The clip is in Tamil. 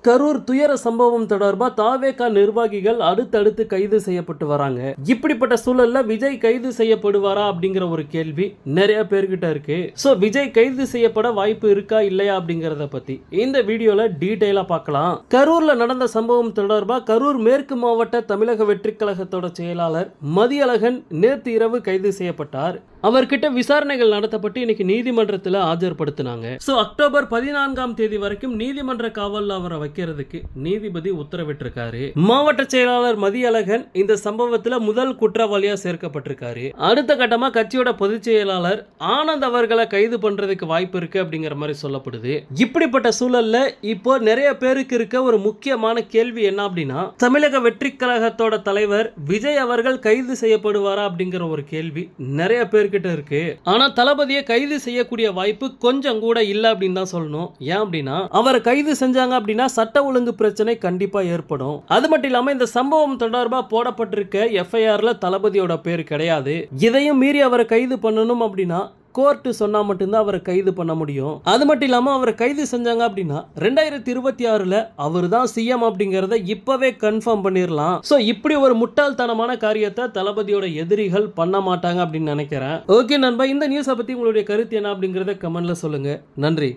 கரூர் துயர சம்பவம் தொடர்பா தாவேகா நிர்வாகிகள் அடுத்தடுத்து கைது செய்யப்பட்டு வராங்க. இப்படிப்பட்ட சூழல்ல விஜய் கைது செய்யப்படுவாரா அப்படிங்கிற ஒரு கேள்வி நிறைய பேர்கிட்ட இருக்கு. சோ விஜய் கைது செய்யப்பட வாய்ப்பு இருக்கா இல்லையா அப்படிங்கறத பத்தி இந்த வீடியோல டீடைலா பார்க்கலாம். கரூர்ல நடந்த சம்பவம் தொடர்பா கரூர் மேற்கு மாவட்ட தமிழக வெற்றி கழகத்தோட செயலாளர் மதியழகன் நேற்று இரவு கைது செய்யப்பட்டார். அவர்கிட்ட விசாரணைகள் நடத்தப்பட்டு இன்னைக்கு நீதிமன்றத்தில் ஆஜர்படுத்தினாங்க. சோ அக்டோபர் 14ஆம் தேதி வரைக்கும் நீதிமன்ற காவல்ல அவரை வைக்கிறதுக்கு நீதிபதி உத்தரவிட்டிருக்காரு. மாவட்ட செயலாளர் மதியழகன் இந்த சம்பவத்துல முதல் குற்றவாளியா சேர்க்கப்பட்டிருக்காரு. அடுத்த கட்டமா கட்சியோட பொதுச் செயலாளர் ஆனந்த் அவர்களை கைது பண்றதுக்கு வாய்ப்பு இருக்கு அப்படிங்கிற மாதிரி சொல்லப்படுது. இப்படிப்பட்ட சூழல்ல இப்போ நிறைய பேருக்கு இருக்க ஒரு முக்கியமான கேள்வி என்ன அப்படின்னா, தமிழக வெற்றி கழகத்தோட தலைவர் விஜய் அவர்கள் கைது செய்யப்படுவாரா அப்படிங்கிற ஒரு கேள்வி நிறைய பேருக்கு இருக்கு. ஆனா தளபதியை கைது செய்யக்கூடிய வாய்ப்பு கொஞ்சம் கூட இல்ல அப்படின்னு தான் சொல்லணும். ஏன் அப்படின்னா அவரை கைது செஞ்சாங்க அப்படின்னா சட்ட ஒழுங்கு பிரச்சனை கண்டிப்பா ஏற்படும். அது மட்டும் இல்லாம இந்த சம்பவம் தொடர்பா போடப்பட்டிருக்க எஃப்ஐஆர்ல தளபதியோட பேர் கிடையாது. இதையும் மீறி அவரை கைது பண்ணணும் அப்படின்னா கோர்ட் சொன்னா மட்டும்தான் அவரை கைது பண்ண முடியும். அது மட்டும் இல்லாம அவரை கைது செஞ்சாங்க அப்படின்னா 2026ல அவர் தான் சிஎம் அப்படிங்கறத இப்பவே கன்ஃபார்ம் பண்ணிடலாம். சோ இப்படி ஒரு முட்டாள்தனமான காரியத்தை தளபதியோட எதிரிகள் பண்ண மாட்டாங்க அப்படின்னு நினைக்கிறேன். ஓகே நண்பா, இந்த நியூஸை பத்தி உங்களுடைய கருத்து என்ன அப்படிங்கறத கமெண்ட்ல சொல்லுங்க. நன்றி.